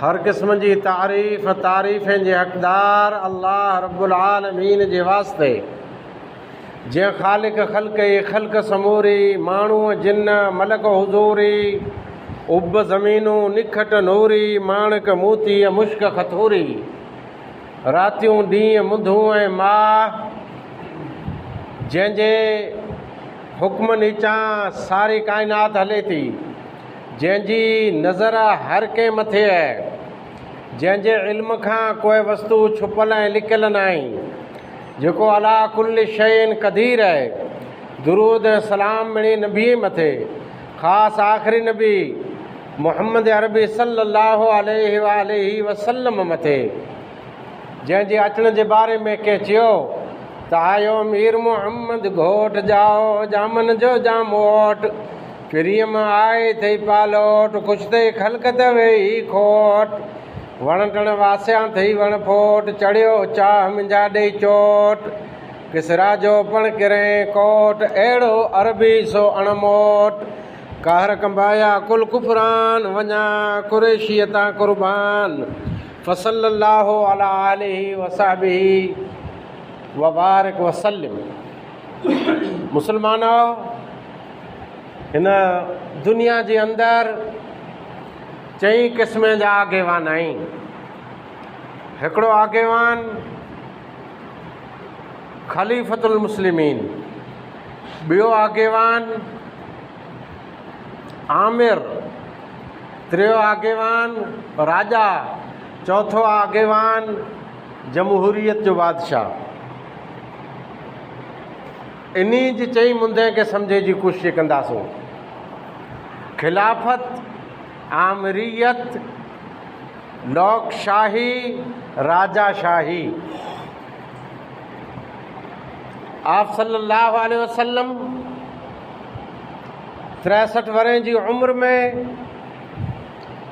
हर क़िस्म जी तारीफ़ जे हक़दार अल्लाह रब्बुल आलमीन जे वास्ते जंहिं ख़ालिक ख़ल्क़ समूरी माण्हू जिन मलक हुज़ूरी उब ज़मीनूं निखट नूरी माणक मोती मुश्क खथूरी रातियूं ॾींहं मुंधूं ऐं माह जंहिंजे हुक्म नीचां सारी काइनात हले थी, जंहिंजी नज़र हर कंहिं मथे आहे, जंहिंजे इल्म खां कोई वस्तु छुपल ऐं लिकियल न आहे, जेको अला कुल शैइन क़दीर आहे। दुरूद सलाम मिली नबी मथे, ख़ासि आख़िरी नबी मुहम्मद अरबी सल्लल्लाहु अलैहि वसल्लम मथे, जंहिंजे अचण जे बारे में कंहिं चयो त आयो मीर मुहम्मद घोट जाओ जामन जो जाम वोट फिरीम आए थई पालोट कुछ थई खलकत वेही खोट वण टण वासियां थई वण फोट चढ़ियो चाह मुंहिंजा ॾेई चोट किसरा जो पण किरे कोट अहिड़ो अरबी सो अणमोट कहर कंबाया कुल कुफरान वञा कुरेशीअ तां कुर्बान फसल्लल्लाहु अला आलिहि वसहबिहि वबारक वसल्लम। मुसलमानो, हिन दुनिया जे अंदरि चई क़िस्म जा आगेवान आहिनि। हिकिड़ो आगेवान ख़लीफ़तुल मुस्लिमीन, ॿियो आगेवान आमिर, टियों आगेवान राजा, चौथो आगेवान जमहूरियत जो बादशाह। इन्हीं जी चई मुंदे खे सम्झे जी कोशिशि कंदासूं। खिलाफ़त, आमिरियत, लोकशाही, राजाशाही। आप सल्लल्लाहु अलैहि वसल्लम 63 वरे जी उम्र में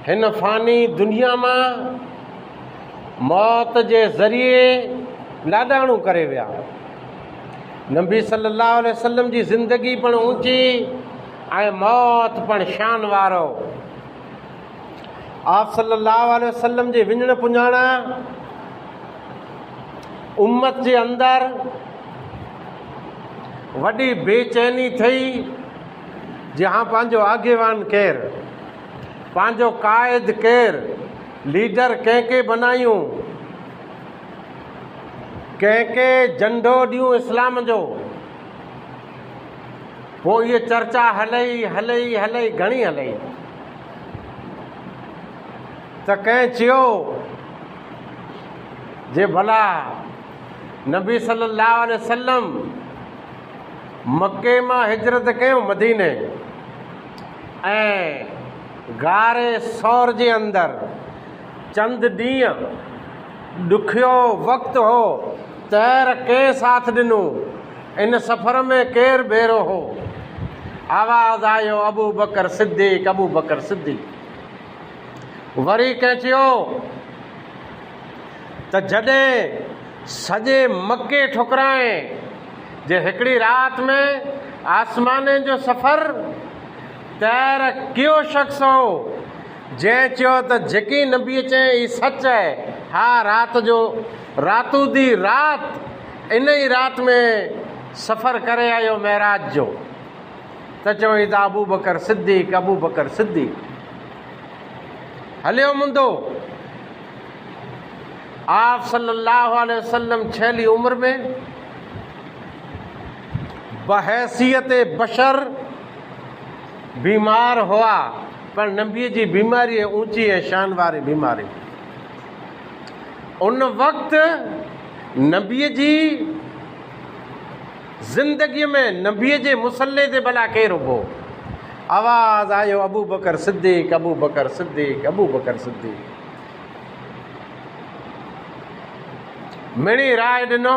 हिन फ़ानी दुनिया मां मौत जे ज़रिए लाॾाणो करे विया। नबी सल्लल्लाहु अलैहि वसल्लम जी ज़िंदगी पण ऊंची ऐं मौत पण शान वारो। आप सल्लल्लाहु अलैहि वसल्लम जे विञण पुञाणा उम्मत जे अंदरि वॾी बेचैनी थई, जहां पंहिंजो आगेवान केरु, पंहिंजो क़ाइद केरु, लीडर कंहिंखे बनायूं, कंहिंखे झंडो ॾियूं इस्लाम जो। पोइ इहे चर्चा हलई घणी हलई त कंहिं चयो जे भला नबी सल्लल्लाहु अलैहि वसल्लम मके मां हिजरत कयो मदीने ऐं गारे सौर जे अंदरि चंद ॾींहं ॾुखियो वक़्तु हो, तैर कंहिं साथ ॾिनो, इन सफ़र में केरु बेरो हो। आवाज़ आयो अबू बकर सिद्दीक़, अबू बकर सिद्दीक़। वरी कंहिं चयो त जॾहिं सॼे मके ठुकराए जे हिकिड़ी राति में आसमाने जो सफ़र तैर कयो शख़्स हो, जंहिं चयो त जेकी नबी चई ई सच आहे। हा, रातू दी रात इन ई रात में सफ़र करे आयो महराज जो, त चवई त अबू बकर सिद्दीक़, अबू बकर सिद्दीक़। हलियो मुंदो आप सल्लल्लाहु अलैहि वसल्लम छहली उम्र में बहैसियत बशर बीमार हुआ, पर नबीअ जी बीमारी ऊंची ऐं शान वारी बीमारी। उन वक़्तु नबीअ जी ज़िंदगीअ में नबीअ जे मुसल्ले ते भला केरु हो? आवाज़ आयो अबू बकर सिद्दीक़, अबू बकर सिद्दीक़, अबू बकर सिद्दीक़। मिणी राय ॾिनो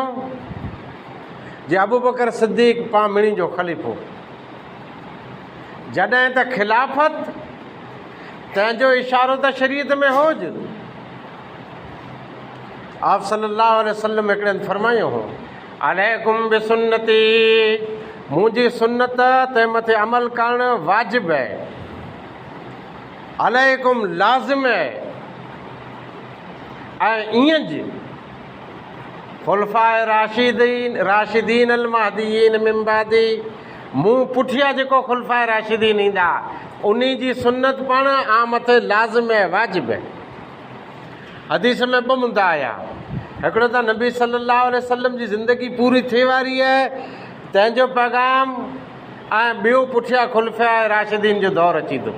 जे अबू बकर सिद्दीक़ पा मिणी जो ख़लीफ़ो। जॾहिं त खिलाफ़त तंहिंजो इशारो त शरीयत में होज। आप सल्लल्लाहु अलैहि वसल्लम हिकिड़े हंधि फरमायो हो, अलैकुम बिसुन्नती, मुंहिंजी सुन्नत ते मथे अमल करणु वाजिबु आहे। अलैकुम लाज़िम आहे, ईअं जी खुलफाए राशिदीन अल महदीन मिन बादी, मूं पुठियां जेको खुलफाए राशिदीन ईंदा उन जी सुन्नत पण आ मथे लाज़िम है, वाजिब है। हदीस में ॿ मुद्दा आया, हिकिड़ो त नबी सल्लल्लाहु अलैहि वसल्लम जी ज़िंदगी पूरी थिए वारी है, तंहिंजो पैगाम, ऐं ॿियो पुठियां खुलफाए राशिदीन जो दौरु अची थो।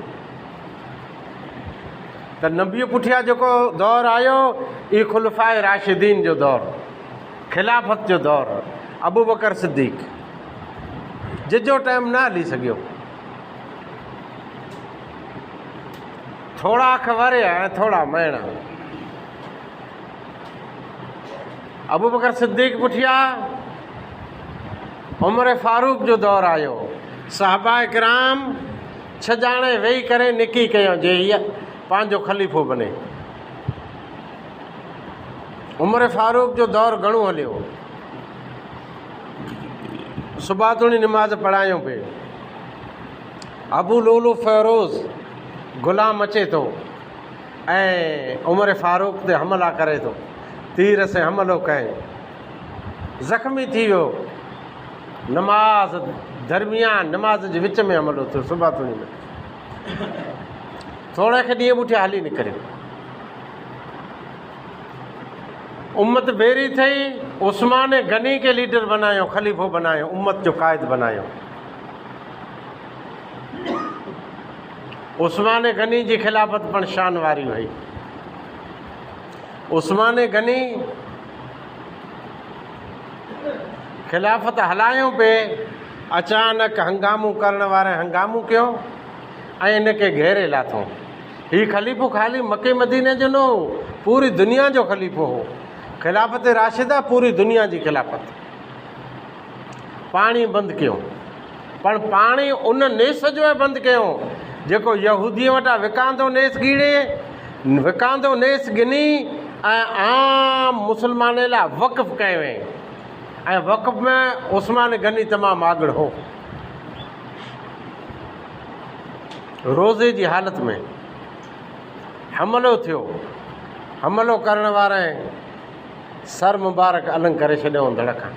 त नबी पुठियां जेको दौरु आयो इहो खुलफाए राशिदीन जो दौरु, खिलाफ़त जो दौरु, अबू बकर सिद्दीक़ जिजो टाइम न हली सघियो, थोड़ा ख़बर ऐं थोड़ा महीना। अबू बकर सिद्दीक़ पुठियां उमर फारूक जो दौरु आयो, सहाबा किराम 6 ॼाणे वेही करे निकी कयो जे हीअ पंहिंजो ख़लीफ़ो बने। उमर फारूक जो दौरु घणो हलियो, सुबातुणी निमाज़ पढ़ायूं पिए, अबू लूलू फ़ैरोज़ ग़ुलाम अचे थो ऐं उमर फारूक ते हमला करे थो, तीर से हमलो कयईं, ज़ख़्मी थी वियो, नमाज़ दरमियान नमाज़ जे विच में हमलो थियो सुबातुणी में, थोरे खे ॾींहं पुठियां हली निकिरियो। उम्मत बेरी थी, उस्मान गनी के लीडर बनायो, ख़लीफ़ो बनायो, उम्मत जो क़ाइद बनायो। उस्मान गनी जी खिलाफ़त पण शान वारी हुई। उस्मान गनी खिलाफ़त हलायूं पे, अचानक हंगामो करण वारे हंगामो कयो ऐं इनखे घेरे लाथो। ही ख़लीफ़ो ख़ाली मके मदीने जो न हो, पूरी दुनिया जो ख़लीफ़ो हो। खिलाफ़त राशिदा पूरी दुनिया जी खिलाफ़त। पाणी बंदि कयो, पर पाणी उन नेस जो आहे बंदि कयो जेको यहूदी वटां विकांदो नेस ॻीड़े, विकांदो नेस गिनी ऐं आम मुस्लमान लाइ वक़फ़ कयो वें, ऐं वक़फ़ में उस्मान गनी तमामु आॻड़ हो। रोज़े जी हालत में हमलो थियो, हमलो करण वारे सर मुबारक अलंग करे छॾियो धड़का।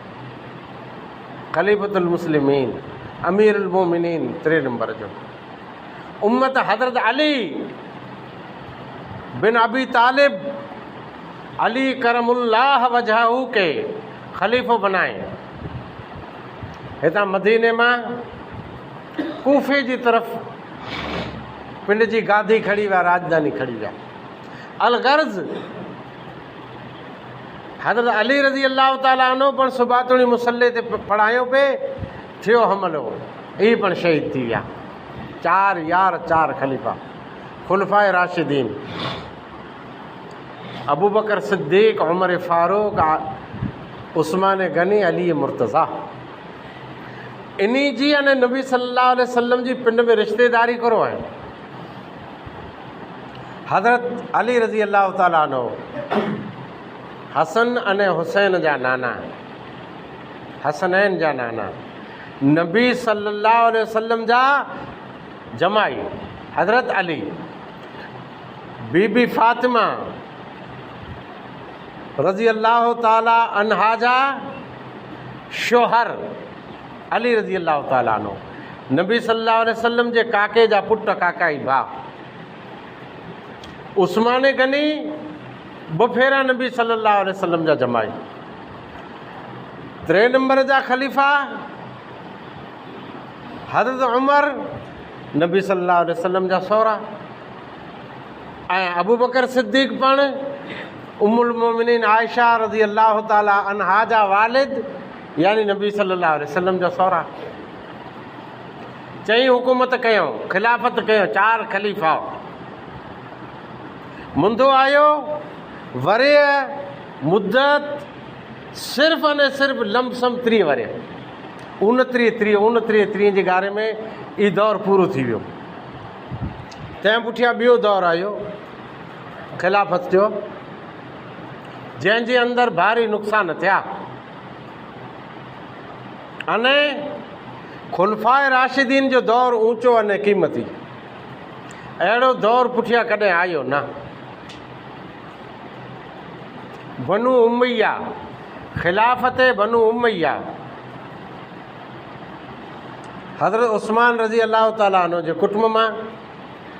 ख़लीफ़तुल मुस्लिमीन अमीरुल मोमिनीन 3 नंबर जो उम्मत हज़रत अली बिन अबी तालिब अली करमुल्लाह वजहू के ख़लीफ़ो बनाए। हितां मदीने मां कूफे जी तरफ़ पिंड जी गादी खड़ी विया, राजधानी खड़ी विया। अलगर्ज़ हज़रत अली रज़ी अल्लाह ताला अन्हु पण सुबातुणी मुसल्ले ते पढ़ायो पे, थियो हमलो, ई पण शहीद थी विया। 4 यार 4 ख़लीफ़ा खुलफ़ाए राशिदीन, अबू बकर सिद्दीक़, उमर फारूक, उस्मान गनी, अली मुर्तज़ा। इन्ही जी अने नबी सल्लल्लाहु अलैहि वसल्लम जी पिंड में रिश्तेदारी करो है। हज़रत अली रज़ी अल्लाह ताला अन्हु हसन अने हुसैन जा नाना, हसनैन जा नाना, नबी सल्लल्लाहु अलैहि वसल्लम जा जमाई हज़रत अली, बीबी फातिमा रज़ी अल्लाह ताला अन्हा जा शोहर अली रज़ी अल्लाह ताला अन्हु, नबी सल्लल्लाहु अलैहि वसल्लम जे काके जा पुट, काकाई भाउ। उस्मान गनी बुफेरा नबी सल्लल्लाहु अलैहि वसल्लम जा जमाई। 3 नंबर जा ख़लीफ़ा हज़रत उमर नबी सल्लल्लाहु अलैहि वसल्लम जा सहुरा, ऐं अबू बकर सिद्दीक़ पण उम्मुल मोमिनीन आयशा रज़ी अल्लाह ताला अन्हा जा वालिद, यानी नबी सल्लल्लाहु अलैहि वसल्लम जा सहुरा। चई हुकूमत कयो, खिलाफ़त कयो, 4 ख़लीफ़ा। मुंदो आयो वरे मुद्दत सिर्फ़ अने सिर्फ़ लमसम 30 वरे, 29 जे गारे में ई दौर पूरो थी वियो। तंहिं पुठियां ॿियो दौरु आयो खिलाफ़त जो, जंहिंजे अंदरि भारी नुक़सान थिया। अने खुलफ़ाए राशिदीन जो दौरु ऊंचो अने क़ीमती, अहिड़ो दौरु पुठियां कॾहिं आयो न। बनु उमैया, खिलाफत बनु उमैया। हज़रत उस्मान रज़ी अल्लाह ताला अन्हु जे कुटुंब मां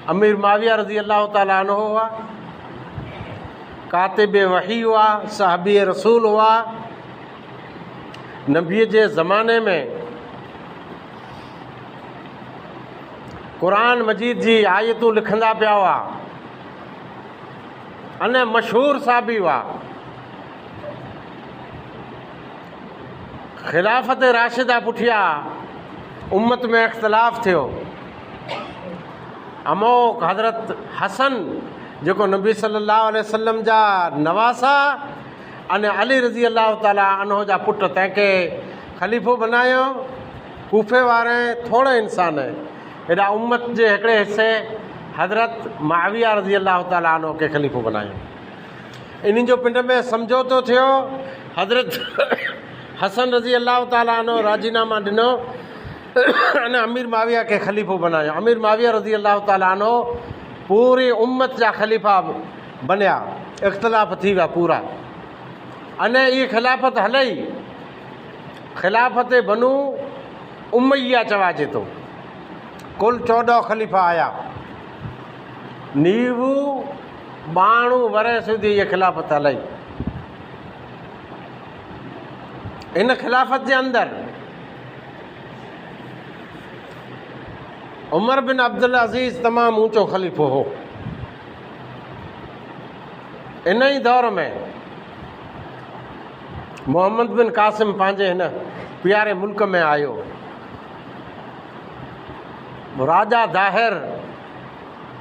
अमीर माविया रज़ी अल्लाह ताला अन्हु हुआ, कातिब वही हुआ, साहबी रसूल हुआ। नबी जे ज़माने में क़ुरान मजीद जी आयतूं लिखंदा पिया हुआ, अने मशहूर साहबी हुआ। खिलाफत राशिदा पुठिया उम्मत में इख्तिलाफ़ थियो। अमोक हज़रत हसन जेको नबी सल्लल्लाहु अलैहि वसल्लम जा नवासा अने अली रज़ी अल्लाह ताला अन्हु जा पुट, तंहिंखे ख़लीफ़ो बनायो। कूफे वारे थोरे इंसान हेॾा उम्मत जे हिकिड़े हिसे हज़रत माविया रज़ी अल्लाह ताला अन्हु खे ख़लीफ़ो बनायो। इन्हनि जो पिंड में समझौतो थियो। हज़रत हसन रज़ी अल्लाह ताला अन्हु राजीनामा ॾिनो अने अमीर माविया खे ख़लीफ़ो बनायो। अमीर माविया रज़ी अल्लाह ताला अन्हु पूरी उम्मत जा ख़लीफ़ा बनिया। इख़्तिलाफ़ थी विया पूरा, अने ये खिलाफत हलई। खिलाफत बनु उमैया चवाजे तो। कुल 14 ख़लीफ़ा आया। 92 वरस सुधी ये खिलाफत हलई। इन खिलाफत के अंदर उमर बिन अब्दुल अज़ीज़ तमाम ऊंचो ख़लीफ़ो हो। इन ही दौर में मोहम्मद बिन कासिम पंहिंजे हिन प्यारे मुल्क में आयो। राजा दाहिर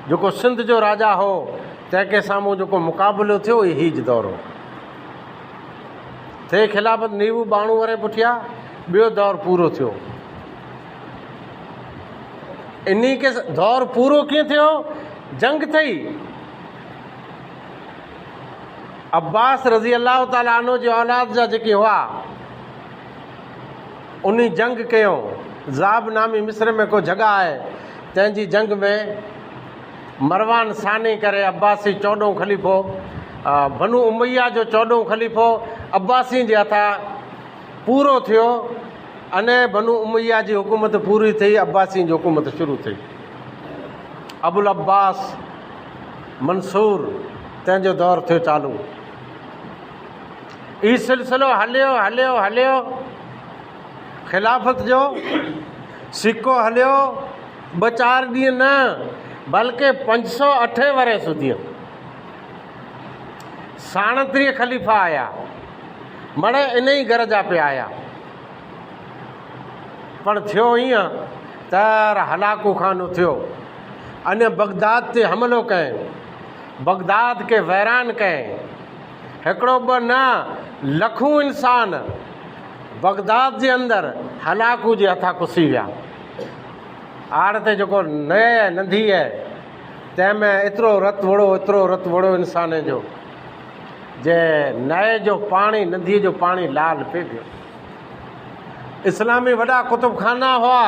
जो सिंध जो राजा हो, तंहिंखे साम्हूं जो मुक़ाबिलो थियो हीज दौर हो। थे खिलाफ़त 92 वरे पुठिया ॿियो दौर पूरो थियो। इन्ही के दौर पूरो कीअं थियो? जंग थी। अब्बास रज़ी अल्लाह ताला अन्हु जी औलाद जा जेके हुआ उन्हीं जंग कयो। ज़ाब नामी मिस्र में को जगह है, तंहिंजी जंग में मरवान सानी करे अब्बासी 14 ख़लीफ़ो, बनु उमैया जो 14 ख़लीफ़ो अब्बासी जे हथां पूरो थियो। अने बनु उमैया जी हुकूमत पूरी थी, अब्बासी जी हुकूमत शुरू थी। अबुल अब्बास मंसूर तंहिंजो दौर थियो चालू। ई सिलसिलो हलियो हलियो हलियो। खिलाफत जो सिक्को हलियो 2-4 ॾींहं न, बल्कि 508 वरे सुधी 37 ख़लीफ़ा आया। मड़े इन ही घर जा पे आया। पर थियो ईअं त हलाकू खानो थियो। अने बगदाद ते हमलो कयईं, बगदाद के वैरान कयईं। हिकिड़ो ॿ न, लखों इंसान बगदाद जे अंदर हलाकू जे हथां कुसी विया। आड़ ते जेको नए नंढी है, तंहिंमें एतिरो रत वड़ो, एतिरो रत वड़ो इंसान जो जे नए जो पानी, नंढीअ जो पानी लाल पे पियो। इस्लामी वॾा कुतुबखाना हुआ,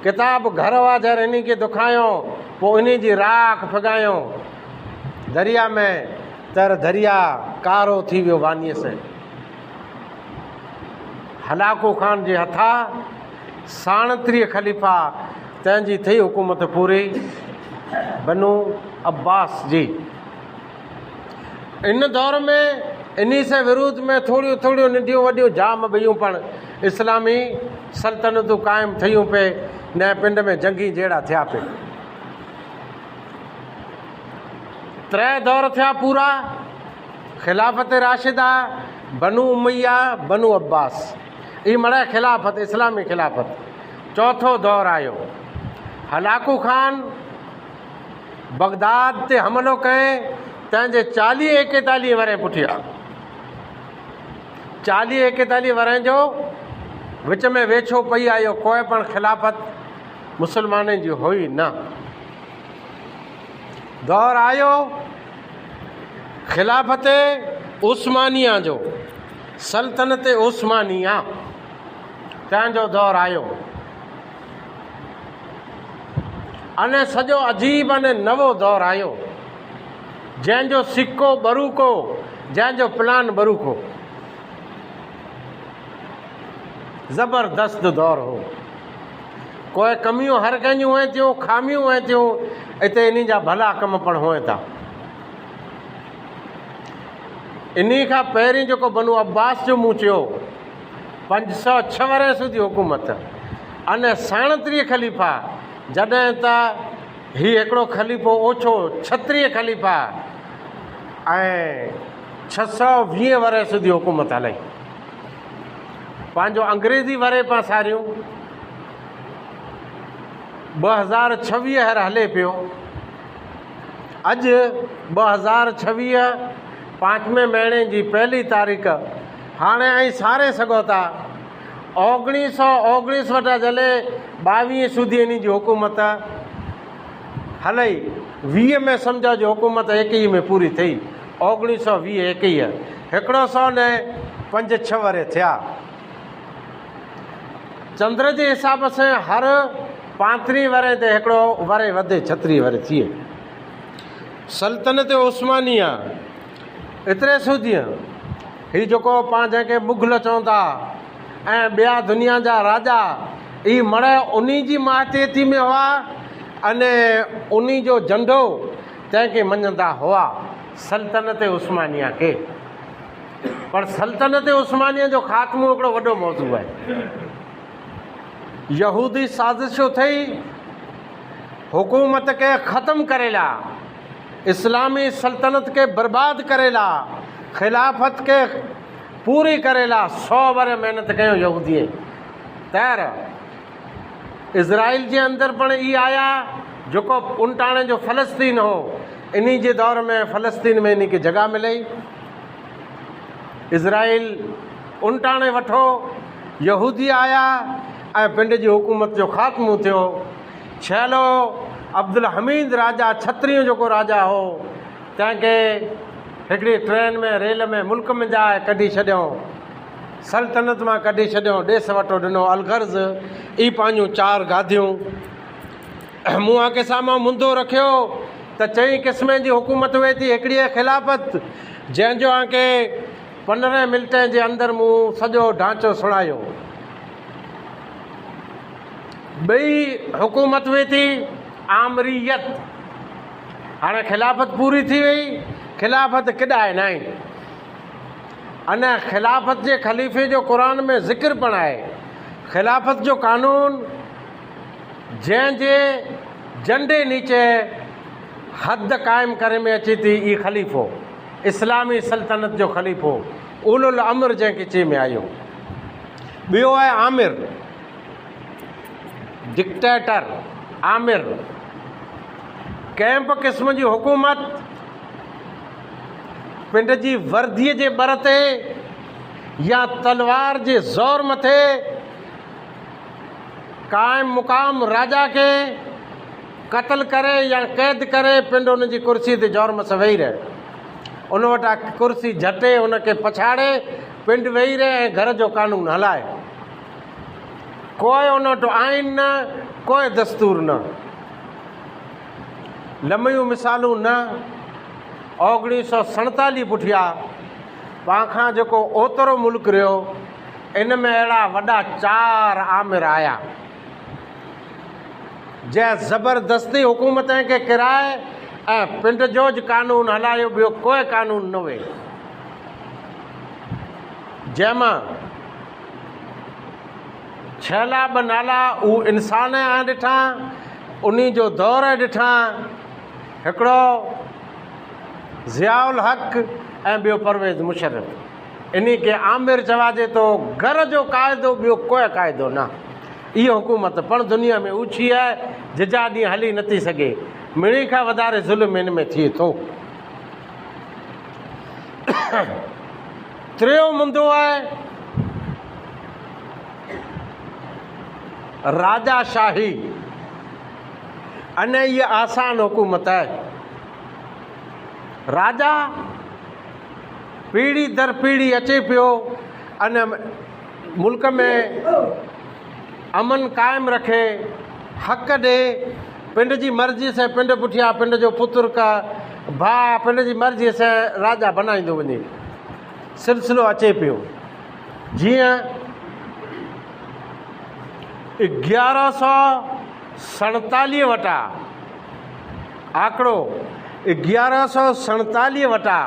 किताब घर वाजर इन्हीं के दुखायो, पोइ इन्हीं जी राख फगायो दरिया में, तर दरिया कारो थी वियो वानीअ से। हलाकू खान जे हथां 37 ख़लीफ़ा तंहिंजी थी हुकूमत पूरी बनु अब्बास जी। इन दौर में इन्हीं से विरोध में थोड़ियूं थोड़ियूं नंढियूं वॾियूं जाम ॿियूं पण इस्लामी सल्तनतूं क़ाइमु थियूं पे। न पिंड में जंगी जहिड़ा थिया पे। 3 दौर थिया पूरा। खिलाफत राशिदा, बनु उमैया, बनु अब्बास। ई मड़ा खिलाफत, इस्लामी खिलाफत। 4थो दौर आयो। हलाकू खान बगदाद ते हमलो कयईं, तंहिंजे 40-41 वरे पुठिया। 40-41 वरे जो विच में वेछो पई आयो। कोई पण खिलाफत मुसलमाननि जी हुई न। दौर आयो खिलाफत उस्मानिया जो, सल्तनत उस्मानिया, तंहिंजो दौर आयो। अने सॼो अजीब अने नवो दौर आयो। जंहिंजो सिक्को बरूको, जंहिंजो प्लान बरूको। ज़बरदस्त दौर हो। कोई कमियूं हर कंहिंजूं हुए थियूं, खामियूं हुए थियूं, हिते इन जा भला कम पण हुए था। इन खां पहिरीं जेको बनु अब्बास जो मूं चयो 506 वरे सुधी हुकूमत, अने 37 ख़लीफ़ा, जॾहिं त हीउ हिकिड़ो ख़लीफ़ो ओछो 36 ख़लीफ़ा ऐं 620 वरे सुधी हुकूमत हलाई। पंहिंजो अंग्रेज़ी वरे पां सारियूं 2026 हले पियो। अॼु 2026 5वें महीने जी 1 तारीख़ हाणे ऐं सारे सघो था 1919 वटा जले 22 सुधी इन जी हुकूमत हलई। 20 में सम्झो जो हुकूमत 21 में पूरी थी। 1920 21 हिकिड़ो 100 ने 5-6 वरे थिया। चंद्र जे हिसाब सां हर 35 वरे ते हिकिड़ो वरे वधे 36 वरे थिए। सल्तनत उस्मानिया एतिरे सूदी हीउ जेको पाण जंहिंखे मुग़ल चवनि था ऐं ॿिया दुनिया जा राजा, ई मड़े उन जी महतियती में हुआ अने उन जो झंडो तंहिंखे मञंदा हुआ, सल्तनत उस्मानिया खे। पर सल्तनत उस्मानिया जो ख़ात्मो हिकिड़ो वॾो मौज़ू आहे। यहूदी साज़िशूं थई हुकूमत खे ख़तमु करेला, इस्लामी सल्तनत के बर्बाद करेला, खिलाफत के पूरी करेला। 100 वरे मेहनत कयो यहूदीअ। तैर इज़राइल जे अंदर पण ई आया जेको उनटाणे जो फ़लस्तीन हो, इन्ही जे दौर में फ़लस्तीन में इन खे जॻह मिलई। इज़राइल उनटाणे वठो, यहूदी आया ऐं पिंड जी हुकूमत जो ख़ात्मो थियो। छहलो अब्दुल हमीद राजा, छत्रियों जेको राजा हो, तंहिंखे हिकिड़ी ट्रेन में रेल में मुल्क में जाए कढी छॾियो, सल्तनत मां कढी छॾियो, ॾेस वठो ॾिनो। अलगर्ज़ ई पंहिंजूं 4 गादियूं मूं आके साम्हूं मुंदो रखियो त 4 क़िस्म जी हुकूमत हुए थी। हिकिड़ी खिलाफ़त जंहिंजो आके 15 मिंटे जे अंदरि मूं सॼो ढांचो सुणायो। ॿई हुकूमत हुए थी आमरीयत। हाणे खिलाफ़त पूरी थी वई, खिलाफ़त किॾाए न आहे। अने खिलाफ़त जे ख़लीफ़े जो क़ुरान में ज़िक्र पण आहे। खिलाफ़त जो कानून जंहिंजे झंडे नीचे हद क़ाइमु करे में अचे थी, ई ख़लीफ़ो इस्लामी सल्तनत जो ख़लीफ़ो उलुल अमर जंहिंखे चई में आयो। ॿियो आहे आमिर, डिक्टेटर आमिर। कंहिं बि क़िस्म जी हुकूमत पिंड जी वर्दीअ जे बर ते या तलवार जे ज़ोर मथे क़ाइम मुक़ाम राजा खे क़त्ल करे या क़ैद करे पिंड उन जी कुर्सी ते ज़ोर मस वेही रहे, उन वटां कुर्सी झटे उनखे पछाड़े पिंड वेही रहे ऐं घर जो कानून हलाए। कोई उन वटि आइन न, कोई दस्तूर न, लम्बियूं मिसालूं न। 1947 पुठियां पाखां जेको ओतिरो मुल्क रहियो, इन में अहिड़ा वॾा 4 आमिर आया जंहिं ज़बरदस्ती हुकूमत खे किराए ऐं पिंड जो ज कानून हलायो, ॿियो कोई कानून न हुए। जंहिंमां 6 नाला उहे इंसान जा ॾिठा, उन जो दौर ॾिठा। हिकिड़ो ज़ियाउल हक़ ऐं ॿियो परवेज़ मुशर्रफ। इन खे आमिर चवाजे थो। घर जो क़ाइदो ॿियो कोई क़ाइदो न। इहा हुकूमत पण दुनिया में ऊची आहे, जिजा ॾींहुं हली नथी सघे। मिणी खां वधारे ज़ुल्म इन में थिए थो। टियों मुंदो आहे राजाशाही। अने ये आसान हुकूमत है। राजा पीढ़ी दर पीढ़ी अचे पियो, अने मुल्क में अमन कायम रखे, हक़ ॾे, पिंड जी मर्ज़ी से पिंड पुठियां पिंड जो पुत्र का भाउ पंहिंजी मर्ज़ीअ सां राजा बनाईंदो वञे। सिलसिलो अचे पियो जीअं 1147 वटा आंकड़ो 1147 वटा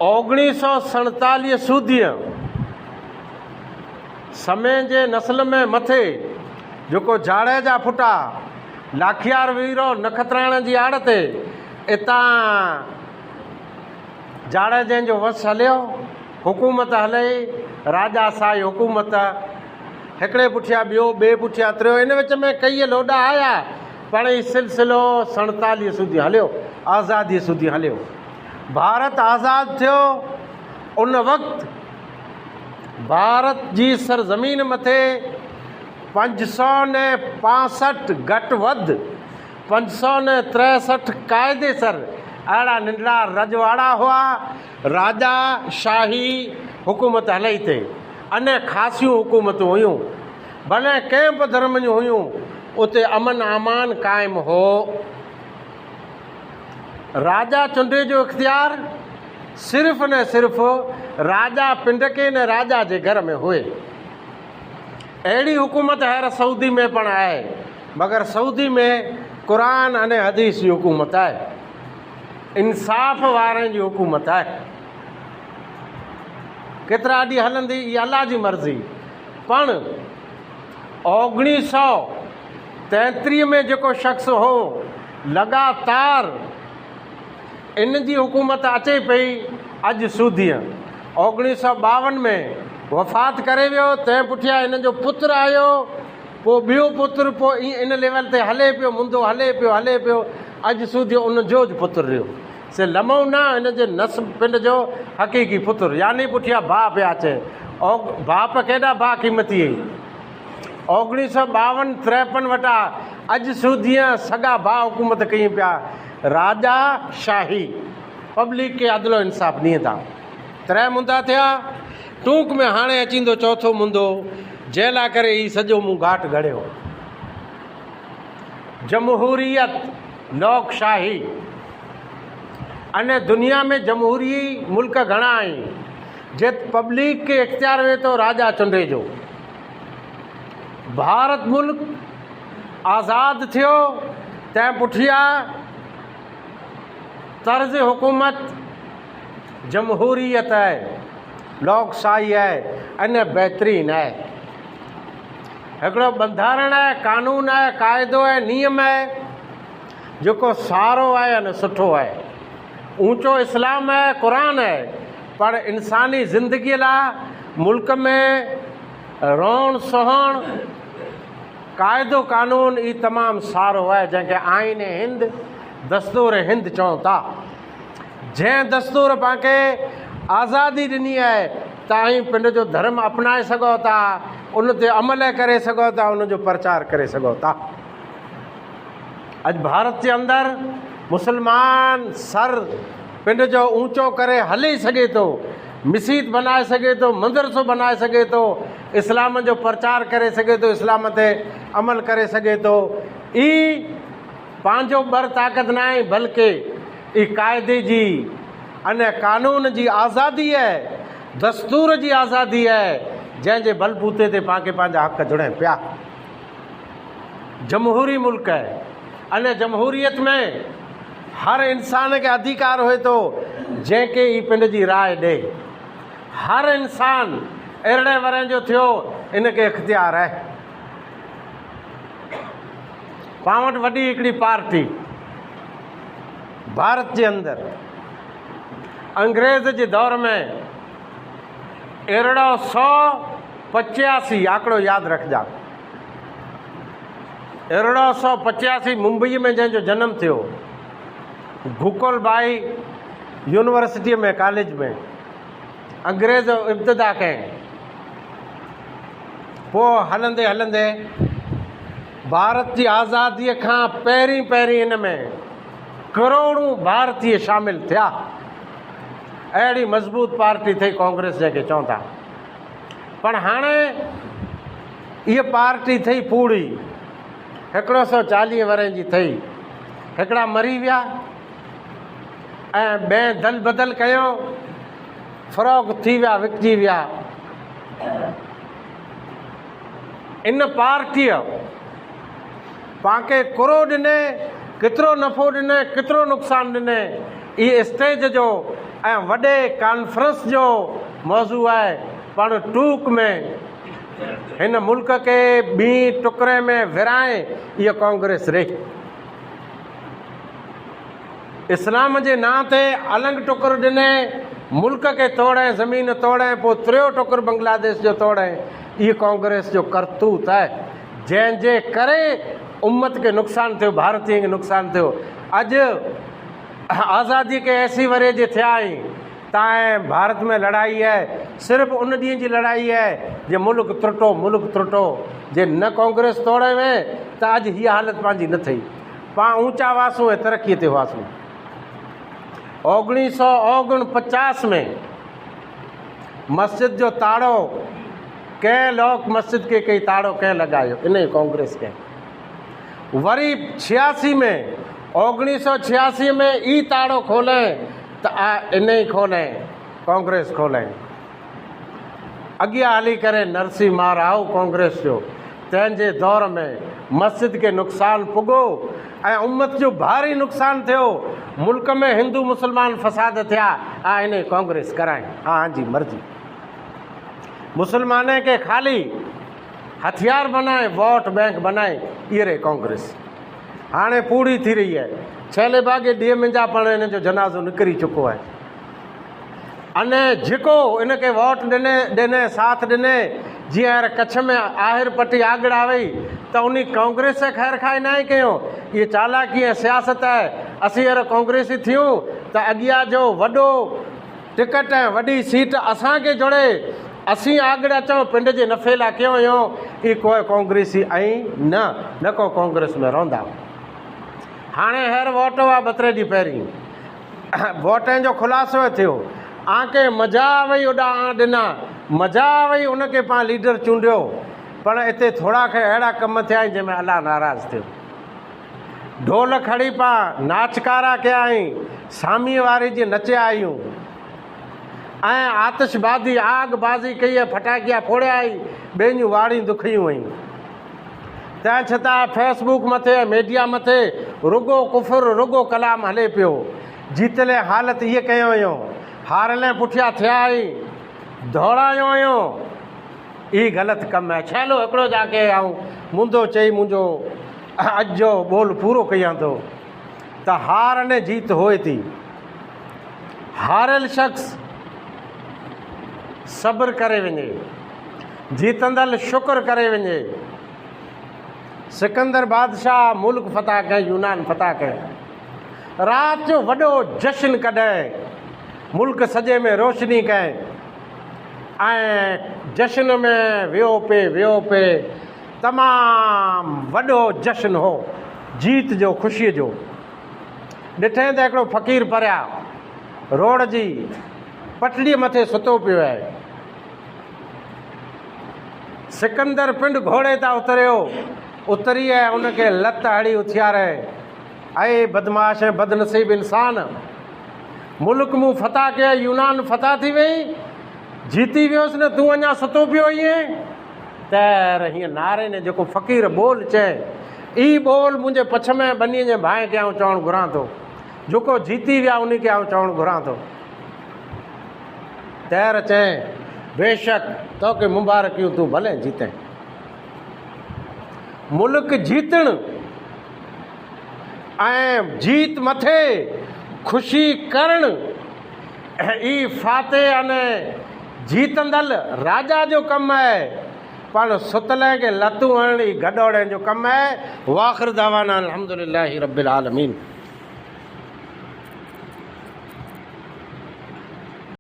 1947 सूदीअ समय जे नस्ल में मथे जेको झाड़े जा फुटा लाखियार वीरो नखत्राइण जी आड़ ते इतां झाड़े जंहिंजो वस हलियो हुकूमत हले राजा साई हुकूमत हिकिड़े पुठियां ॿियो ॿिए पुठियां टियों इन विच में कई लोॾा आया पर ही सिलसिलो 47 सूदी हलियो आज़ादी सूदी हलियो। भारत आज़ादु थियो उन वक़्तु भारत जी सरज़मीन मथे 565 घटि वधि 563 क़ाइदे सर अहिड़ा नंढड़ा रजवाड़ा हुआ। राजा शाही हुकूमत हलई थिए अने ख़ासियूं हुकूमतूं हुयूं भले कंहिं बि धर्म जूं हुयूं उते अमन अमान क़ाइमु हो। राजा चूंडे जो इख्तियार सिर्फ़ न सिर्फ़ राजा पिंडके ने राजा जे घर में हुए। अहिड़ी हुकूमत हींअर सऊदी में पण आहे मगर सऊदी में क़ुरान अने हदीस जी हुकूमत आहे इंसाफ़ वारनि जी हुकूमत आहे। केतिरा ॾींहं हलंदी इहा अल्लाह जी मर्ज़ी पण 1933 में जेको शख़्स हो लगातार इन जी हुकूमत अचे पई अॼु सूदीअ 1952 में वफ़ात करे वियो तंहिं पुठियां हिन जो पुत्र आयो पोइ ॿियो पुत्र पोइ इन लेवल ते हले पियो मुंदो हले पियो अॼु सूदीअ उन जो पुत्र रहियो से लमो न हिन जे नस्ब पिंड जो हक़ीक़ी पुत्र यानी पुठियां भाउ पिया अचे बाप केॾा भाउ क़ीमती 1952-53 वटा अॼु सूदीअ सॻा भाउ हुकूमत कयूं पिया। राजा शाही पब्लिक खे अदलो इंसाफ़ ॾियनि था। 3 मुंदा थिया टूक में हाणे अचींदो चौथो मुंदो जंहिं लाइ करे ही सॼो मूं घाट घड़ियो जमहूरियत लोकशाही अने दुनिया में जमहूरी मुल्क घणा आहिनि जे पब्लिक खे इख्तियार हुए तो राजा चूंडे जो। भारत मुल्क आज़ाद थियो तंहिं पुठियां तर्ज़ हुकूमत जमहूरियत आहे लोकशाही आहे अने बहितरीन आहे। हिकिड़ो बंधारण आहे कानून आहे क़ाइदो आहे नियम आहे जेको सारो आहे अने सुठो आहे। ऊंचो इस्लाम आहे क़ुरान आहे पर इंसानी ज़िंदगीअ लाइ मुल्क में रहण सहण क़ाइदो कानून ई तमामु सारो आहे जंहिंखे आइन हिंद दस्तूर हिंद चऊं था। जंहिं दस्तूर पाणखे आज़ादी ॾिनी आहे तव्हां पिंड जो धर्म अपनाए सघो था उन ते अमल करे सघो था उन जो प्रचार करे सघो था। अॼु भारत जे अंदरि मुस्लमान सर पिंड जो ऊंचो करे हली सघे थो मस्जिद बनाए सघे थो मदरसो बनाए सघे थो इस्लाम जो प्रचार करे सघे थो इस्लाम ते अमल करे सघे थो। ई पंहिंजो बर ताक़त न आहे बल्कि ई क़ाइदे जी अने कानून जी आज़ादी आहे दस्तूर जी आज़ादी आहे जंहिंजे बलबूते ते पाणखे पंहिंजा हक़ जुड़नि पिया। जमहूरी मुल्क आहे अने जमहूरियत में हर इंसान खे अधिकार हुए थो जंहिंखे ई पिंड जी राय ॾे। हर इंसान अहिड़े वरे जो थियो इनखे इख्तियार आहे। पाण वटि वॾी हिकिड़ी पार्टी भारत जे अंदरि अंग्रेज़ जे दौर में 1185 आंकड़ो यादि रखिजा 1185 मुंबई में जंहिंजो जनमु थियो गोकुलबाई यूनिवर्सिटीअ में कॉलेज में अंग्रेज़ इब्तिदा कयईं। पोइ हलंदे हलंदे भारत जी आज़ादीअ खां पहिरीं हिन में करोड़ों भारतीय शामिल थिया। अहिड़ी मज़बूत पार्टी थी कांग्रेस जंहिंखे चवनि था पर हाणे इहा पार्टी थी पूरी 140 वरनि जी थी। हिकिड़ा मरी विया ऐं ॿिए दल बदल कयो, फ़रोग़ थी विया, विकिजी विया। इन पार्टीअ पांखे कुरो ॾिने, केतिरो नफ़ो ॾिने, केतिरो नुक़सानु ॾिने, इहे स्टेज जो ऐं वॾे कॉन्फ्रेंस जो मौज़ू आहे। पाण टूक में हिन मुल्क खे ॿी टुकड़े में विराए इहा कांग्रेस रही। इस्लाम जे नाम ते अलॻि टुकर ॾिने, मुल्क खे तोड़े, ज़मीन तोड़े, पोइ टियों टुकर बांग्लादेश जो तोड़े। इहा कांग्रेस जो करतूत आहे, जंहिंजे करे उम्मत खे नुक़सानु थियो, भारतीय खे नुक़सानु थियो। अॼु आज़ादी के 80 वरे जे थिया आहिनि, तव्हां भारत में लड़ाई है, सिर्फ़ु उन ॾींहं जी लड़ाई है जे मुल्क त्रुटो, मुल्क त्रुटो। जे न कांग्रेस तोड़े में त अॼु हीअ हालत पंहिंजी न थी। पाण ऊंचा वासूं ऐं तरक़ीअ ते हुआसीं। 1949 में मस्जिद जो ताड़ो कंहिं लोक मस्जिद खे कई ताड़ो कंहिं लॻायो, इन ई कांग्रेस खे। वरी 86 में 1986 में ई ताड़ो खोले त इन ई खोले कांग्रेस खोले। अॻियां हली करे नरसिंह महाराव कांग्रेस जो, तंहिंजे दौर में मस्जिद खे नुक़सानु पुॻो ऐं उम्मत जो भारी नुक़सानु थियो। मुल्क में हिंदू मुस्लमान फसाद थिया, इन कांग्रेस कराए। हाँ जी मर्ज़ी। मुसलमान के खाली हथियार बनाए, वोट बैंक बनाए, ये रे कांग्रेस। हाणे पूरी थी रही है। छेले भागे ॾींहं मुंहिंजा पण इन जो जनाज़ो निकिरी चुको है। अने जेको इनके वोट ॾिने साथ ॾिने, जीअं हींअर कच्छ में आहिर पट्टी आगड़ा वई त उन कांग्रेस ख़ैर खाई न कयूं। ये चालाकी ऐं सियासत है। असीं हींअर कांग्रेसी थियूं त अॻियां जो वॾो टिकट ऐं वॾी सीट असांखे जुड़े, असीं आगड़ अचूं, पिंड जे नफ़े लाइ कयूं हुयूं। ई कोई कांग्रेसी ऐं न को कांग्रेस में रहंदा। हाणे हींअर वोट हुआ 2-3 ॾींहं पहिरीं, वोटनि जो ख़ुलासो थियो। आके मज़ा वई ओॾा ॾिना, मज़ा वई उनखे पाण लीडर चूंडियो। पर हिते थोरा खे अहिड़ा कम थिया आहिनि जंहिंमें अलाह नाराज़ थियो। ढोल खड़ी पाण नाचकारा कया आहिनि, सामीअ वारी जी नचिया आहियूं ऐं आतिशबाज़ी आगबाज़ी कई आहे, फटाकिया फोड़िया आई, ॿियनि जूं वाड़ियूं दुखियूं आहिनि। तंहिं छतां फेसबुक मथे, मीडिया मथे रुगो कुफर, रुगो कलाम हले पियो। जीतले हालत इहे कयूं हुयूं, हारले पुठियां थिया आई, दौड़ायूं हुयूं। ई ग़लति कमु आहे। छलो हिकिड़ो जाके ऐं मुंदो चई मुंहिंजो अॼु जो बोल पूरो कयां थो त हार ने जीत होए थी। हारियल शख़्स सब्र करे वञे, जीतंदड़ शुक्र करे वञे। सिकंदर बादशाह मुल्क फतह कयईं, यूनान फतह कयईं। राति जो वॾो जश्न कढाए, मुल्क सॼे में रोशनी कयईं ऐं जश्न में वियो पे तमामु वॾो जश्न हो, जीत जो, ख़ुशीअ जो। ॾिठे त हिकिड़ो फ़क़ीर परिया रोड जी पटड़ीअ मथे सुतो पियो आहे। सिकंदर पिंड घोड़े तां उतरी ऐं उनखे लत हड़ी उथियारे, ऐं बदमाश ऐं बदनसीब इंसान, मुल्क मूं फतह कया, यूनान फतह थी वई, जीती वियोसि न, तूं अञा सुतो पियो ईअं। त हीअं नारे ने जेको फ़क़ीर बोल चए, ई बोल मुंहिंजे पछ में बनीअ जे भाए खे आउं चवणु घुरां थो। जेको जीती विया उन खे आउं चवणु घुरां थो। तैर चए, बेशक तोखे मुबारकियूं, तूं भले जीते। मुल्क जीतण ऐं जीत मथे ख़ुशी करण, ई फातेह अने जीतंदड़ राजा जो कमु आहे। पाण सुतले खे लतूं हणण, गॾोड़े जो कमु आहे। वाख़िर दावाना अल्हम्दुलिल्लाहि रब्बिल आलमीन।